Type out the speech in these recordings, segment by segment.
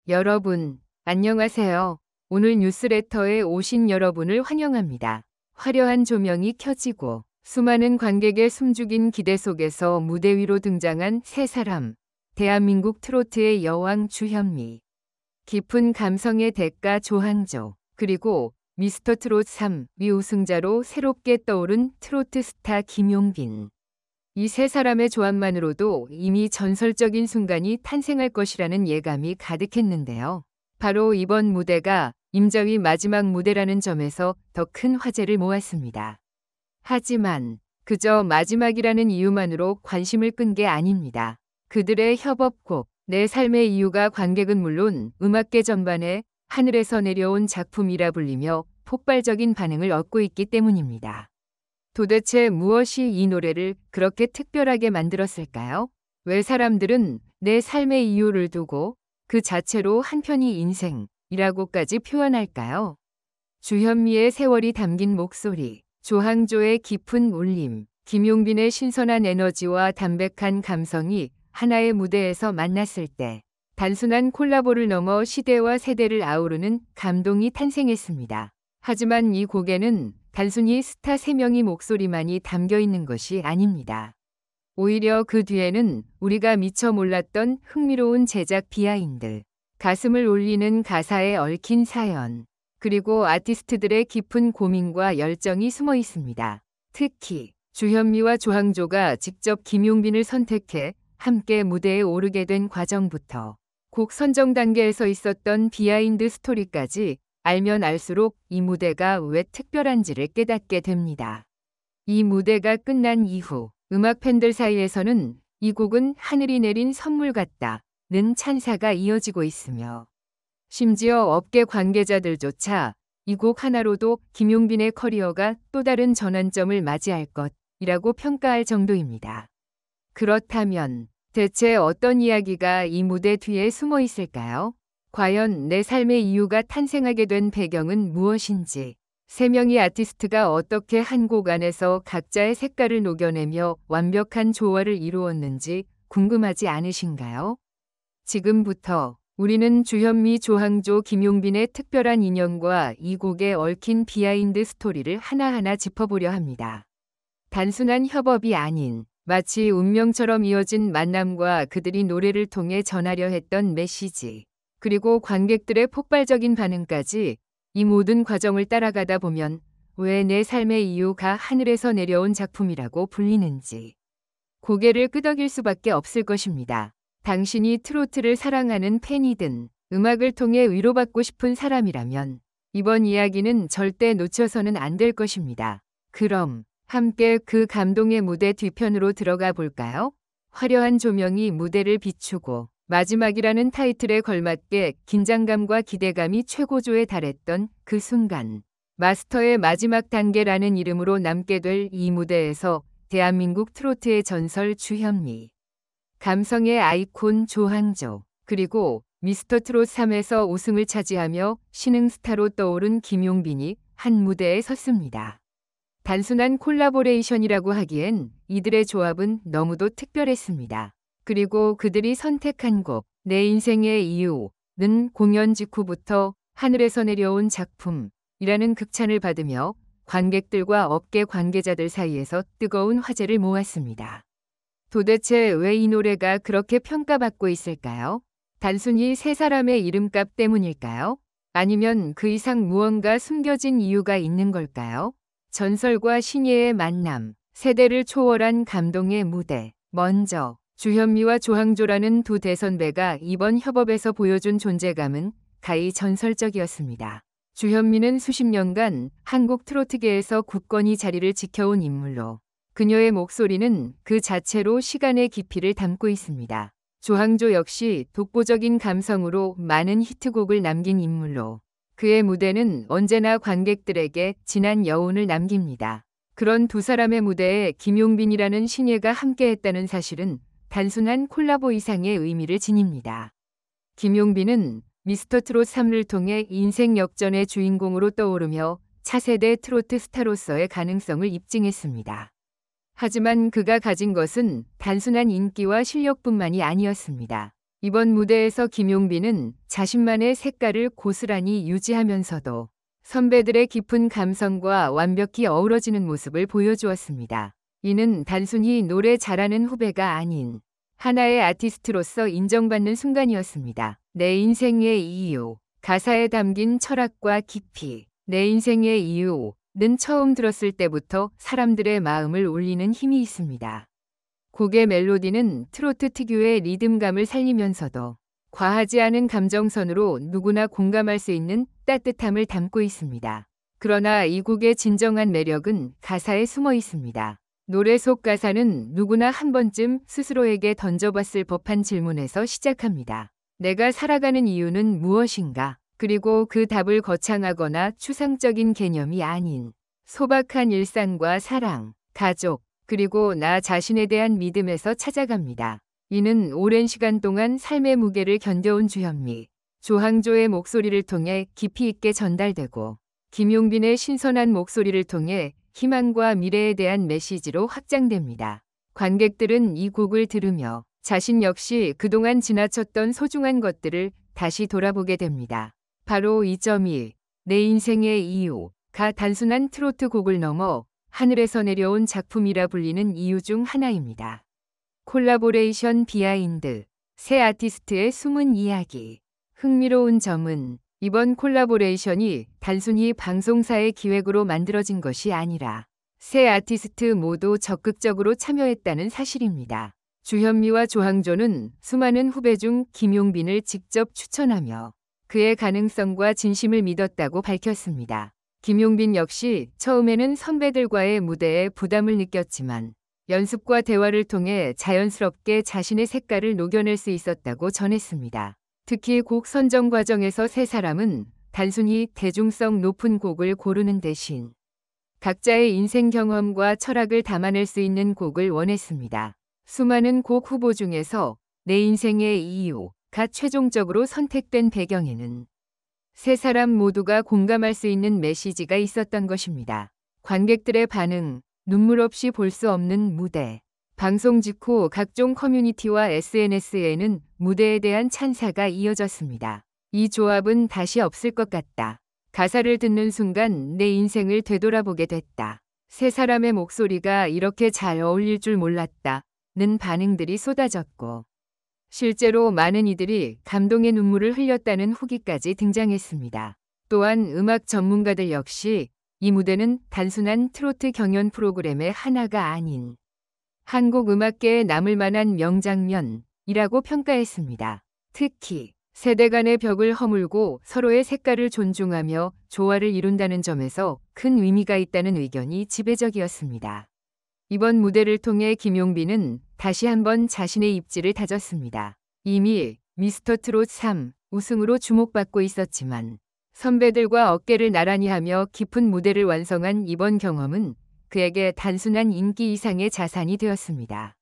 여러분, 안녕하세요. 오늘 뉴스레터에 오신 여러분을 환영합니다. 화려한 조명이 켜지고 수많은 관객의 숨죽인 기대 속에서 무대 위로 등장한 세 사람. 대한민국 트로트의 여왕 주현미, 깊은 감성의 대가 조항조, 그리고 미스터 트롯 3위 우승자로 새롭게 떠오른 트로트 스타 김용빈. 이 세 사람의 조합만으로도 이미 전설적인 순간이 탄생할 것이라는 예감이 가득했는데요. 바로 이번 무대가 임자위 마지막 무대라는 점에서 더 큰 화제를 모았습니다. 하지만 그저 마지막이라는 이유만으로 관심을 끈 게 아닙니다. 그들의 협업곡 내 삶의 이유가 관객은 물론 음악계 전반에 하늘에서 내려온 작품이라 불리며 폭발적인 반응을 얻고 있기 때문입니다. 도대체 무엇이 이 노래를 그렇게 특별하게 만들었을까요? 왜 사람들은 내 삶의 이유를 두고 그 자체로 한편이 인생이라고까지 표현할까요? 주현미의 세월이 담긴 목소리, 조항조의 깊은 울림, 김용빈의 신선한 에너지와 담백한 감성이 하나의 무대에서 만났을 때 단순한 콜라보를 넘어 시대와 세대를 아우르는 감동이 탄생했습니다. 하지만 이 곡에는 단순히 스타 3명의 목소리만이 담겨 있는 것이 아닙니다. 오히려 그 뒤에는 우리가 미처 몰랐던 흥미로운 제작 비하인드, 가슴을 울리는 가사에 얽힌 사연, 그리고 아티스트들의 깊은 고민과 열정이 숨어 있습니다. 특히 주현미와 조항조가 직접 김용빈을 선택해 함께 무대에 오르게 된 과정부터 곡 선정 단계에서 있었던 비하인드 스토리까지 알면 알수록 이 무대가 왜 특별한지를 깨닫게 됩니다. 이 무대가 끝난 이후 음악 팬들 사이에서는 이 곡은 하늘이 내린 선물 같다는 찬사가 이어지고 있으며 심지어 업계 관계자들조차 이 곡 하나로도 김용빈의 커리어가 또 다른 전환점을 맞이할 것이라고 평가할 정도입니다. 그렇다면 대체 어떤 이야기가 이 무대 뒤에 숨어 있을까요? 과연 내 삶의 이유가 탄생하게 된 배경은 무엇인지, 3명의 아티스트가 어떻게 한 곡 안에서 각자의 색깔을 녹여내며 완벽한 조화를 이루었는지 궁금하지 않으신가요? 지금부터 우리는 주현미, 조항조, 김용빈의 특별한 인연과 이 곡에 얽힌 비하인드 스토리를 하나하나 짚어보려 합니다. 단순한 협업이 아닌 마치 운명처럼 이어진 만남과 그들이 노래를 통해 전하려 했던 메시지, 그리고 관객들의 폭발적인 반응까지 이 모든 과정을 따라가다 보면 왜 내 삶의 이유가 하늘에서 내려온 작품이라고 불리는지 고개를 끄덕일 수밖에 없을 것입니다. 당신이 트로트를 사랑하는 팬이든 음악을 통해 위로받고 싶은 사람이라면 이번 이야기는 절대 놓쳐서는 안 될 것입니다. 그럼 함께 그 감동의 무대 뒤편으로 들어가 볼까요? 화려한 조명이 무대를 비추고 마지막이라는 타이틀에 걸맞게 긴장감과 기대감이 최고조에 달했던 그 순간, 마스터의 마지막 단계라는 이름으로 남게 될 이 무대에서 대한민국 트로트의 전설 주현미, 감성의 아이콘 조항조, 그리고 미스터 트롯 3에서 우승을 차지하며 신흥스타로 떠오른 김용빈이 한 무대에 섰습니다. 단순한 콜라보레이션이라고 하기엔 이들의 조합은 너무도 특별했습니다. 그리고 그들이 선택한 곡, 내 인생의 이유는 공연 직후부터 하늘에서 내려온 작품이라는 극찬을 받으며 관객들과 업계 관계자들 사이에서 뜨거운 화제를 모았습니다. 도대체 왜 이 노래가 그렇게 평가받고 있을까요? 단순히 세 사람의 이름값 때문일까요? 아니면 그 이상 무언가 숨겨진 이유가 있는 걸까요? 전설과 신예의 만남, 세대를 초월한 감동의 무대. 먼저 주현미와 조항조라는 두 대선배가 이번 협업에서 보여준 존재감은 가히 전설적이었습니다. 주현미는 수십 년간 한국 트로트계에서 굳건히 자리를 지켜온 인물로 그녀의 목소리는 그 자체로 시간의 깊이를 담고 있습니다. 조항조 역시 독보적인 감성으로 많은 히트곡을 남긴 인물로 그의 무대는 언제나 관객들에게 진한 여운을 남깁니다. 그런 두 사람의 무대에 김용빈이라는 신예가 함께했다는 사실은 단순한 콜라보 이상의 의미를 지닙니다. 김용빈은 미스터 트롯 3를 통해 인생 역전의 주인공으로 떠오르며 차세대 트로트 스타로서의 가능성을 입증했습니다. 하지만 그가 가진 것은 단순한 인기와 실력뿐만이 아니었습니다. 이번 무대에서 김용빈은 자신만의 색깔을 고스란히 유지하면서도 선배들의 깊은 감성과 완벽히 어우러지는 모습을 보여주었습니다. 이는 단순히 노래 잘하는 후배가 아닌 하나의 아티스트로서 인정받는 순간이었습니다. 내 인생의 이유, 가사에 담긴 철학과 깊이. 내 인생의 이유는 처음 들었을 때부터 사람들의 마음을 울리는 힘이 있습니다. 곡의 멜로디는 트로트 특유의 리듬감을 살리면서도 과하지 않은 감정선으로 누구나 공감할 수 있는 따뜻함을 담고 있습니다. 그러나 이 곡의 진정한 매력은 가사에 숨어 있습니다. 노래 속 가사는 누구나 한 번쯤 스스로에게 던져봤을 법한 질문에서 시작합니다. 내가 살아가는 이유는 무엇인가? 그리고 그 답을 거창하거나 추상적인 개념이 아닌 소박한 일상과 사랑, 가족, 그리고 나 자신에 대한 믿음에서 찾아갑니다. 이는 오랜 시간 동안 삶의 무게를 견뎌온 주현미, 조항조의 목소리를 통해 깊이 있게 전달되고 김용빈의 신선한 목소리를 통해 희망과 미래에 대한 메시지로 확장됩니다. 관객들은 이 곡을 들으며 자신 역시 그동안 지나쳤던 소중한 것들을 다시 돌아보게 됩니다. 바로 이 점이 내 인생의 이유가 단순한 트로트 곡을 넘어 하늘에서 내려온 작품이라 불리는 이유 중 하나입니다. 콜라보레이션 비하인드, 새 아티스트의 숨은 이야기. 흥미로운 점은 이번 콜라보레이션이 단순히 방송사의 기획으로 만들어진 것이 아니라 새 아티스트 모두 적극적으로 참여했다는 사실입니다. 주현미와 조항조는 수많은 후배 중 김용빈을 직접 추천하며 그의 가능성과 진심을 믿었다고 밝혔습니다. 김용빈 역시 처음에는 선배들과의 무대에 부담을 느꼈지만 연습과 대화를 통해 자연스럽게 자신의 색깔을 녹여낼 수 있었다고 전했습니다. 특히 곡 선정 과정에서 세 사람은 단순히 대중성 높은 곡을 고르는 대신 각자의 인생 경험과 철학을 담아낼 수 있는 곡을 원했습니다. 수많은 곡 후보 중에서 내 인생의 이유가 최종적으로 선택된 배경에는 세 사람 모두가 공감할 수 있는 메시지가 있었던 것입니다. 관객들의 반응, 눈물 없이 볼 수 없는 무대. 방송 직후 각종 커뮤니티와 SNS에는 무대에 대한 찬사가 이어졌습니다. 이 조합은 다시 없을 것 같다. 가사를 듣는 순간 내 인생을 되돌아보게 됐다. 세 사람의 목소리가 이렇게 잘 어울릴 줄 몰랐다. 는 반응들이 쏟아졌고 실제로 많은 이들이 감동의 눈물을 흘렸다는 후기까지 등장했습니다. 또한 음악 전문가들 역시 이 무대는 단순한 트로트 경연 프로그램의 하나가 아닌 한국 음악계에 남을 만한 명장면이라고 평가했습니다. 특히 세대 간의 벽을 허물고 서로의 색깔을 존중하며 조화를 이룬다는 점에서 큰 의미가 있다는 의견이 지배적이었습니다. 이번 무대를 통해 김용빈은 다시 한번 자신의 입지를 다졌습니다. 이미 미스터 트롯 3 우승으로 주목받고 있었지만 선배들과 어깨를 나란히 하며 깊은 무대를 완성한 이번 경험은 그에게 단순한 인기 이상의 자산이 되었습니다.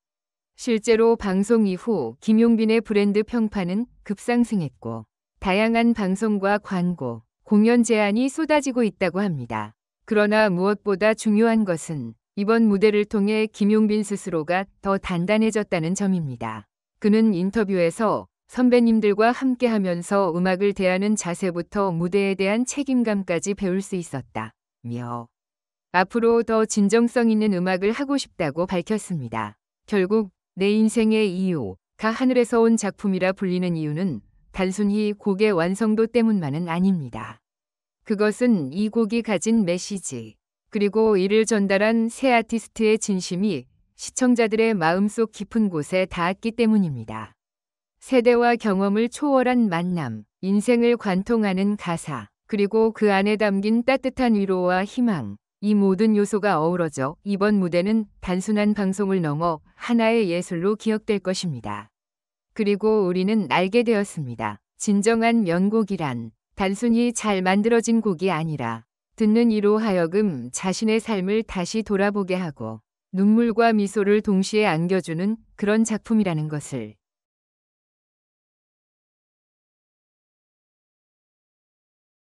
실제로 방송 이후 김용빈의 브랜드 평판은 급상승했고 다양한 방송과 광고, 공연 제안이 쏟아지고 있다고 합니다. 그러나 무엇보다 중요한 것은 이번 무대를 통해 김용빈 스스로가 더 단단해졌다는 점입니다. 그는 인터뷰에서 선배님들과 함께하면서 음악을 대하는 자세부터 무대에 대한 책임감까지 배울 수 있었다며 앞으로 더 진정성 있는 음악을 하고 싶다고 밝혔습니다. 결국 내 인생의 이유가 하늘에서 온 작품이라 불리는 이유는 단순히 곡의 완성도 때문만은 아닙니다. 그것은 이 곡이 가진 메시지, 그리고 이를 전달한 새 아티스트의 진심이 시청자들의 마음속 깊은 곳에 닿았기 때문입니다. 세대와 경험을 초월한 만남, 인생을 관통하는 가사, 그리고 그 안에 담긴 따뜻한 위로와 희망, 이 모든 요소가 어우러져 이번 무대는 단순한 방송을 넘어 하나의 예술로 기억될 것입니다. 그리고 우리는 알게 되었습니다. 진정한 명곡이란 단순히 잘 만들어진 곡이 아니라 듣는 이로 하여금 자신의 삶을 다시 돌아보게 하고 눈물과 미소를 동시에 안겨주는 그런 작품이라는 것을.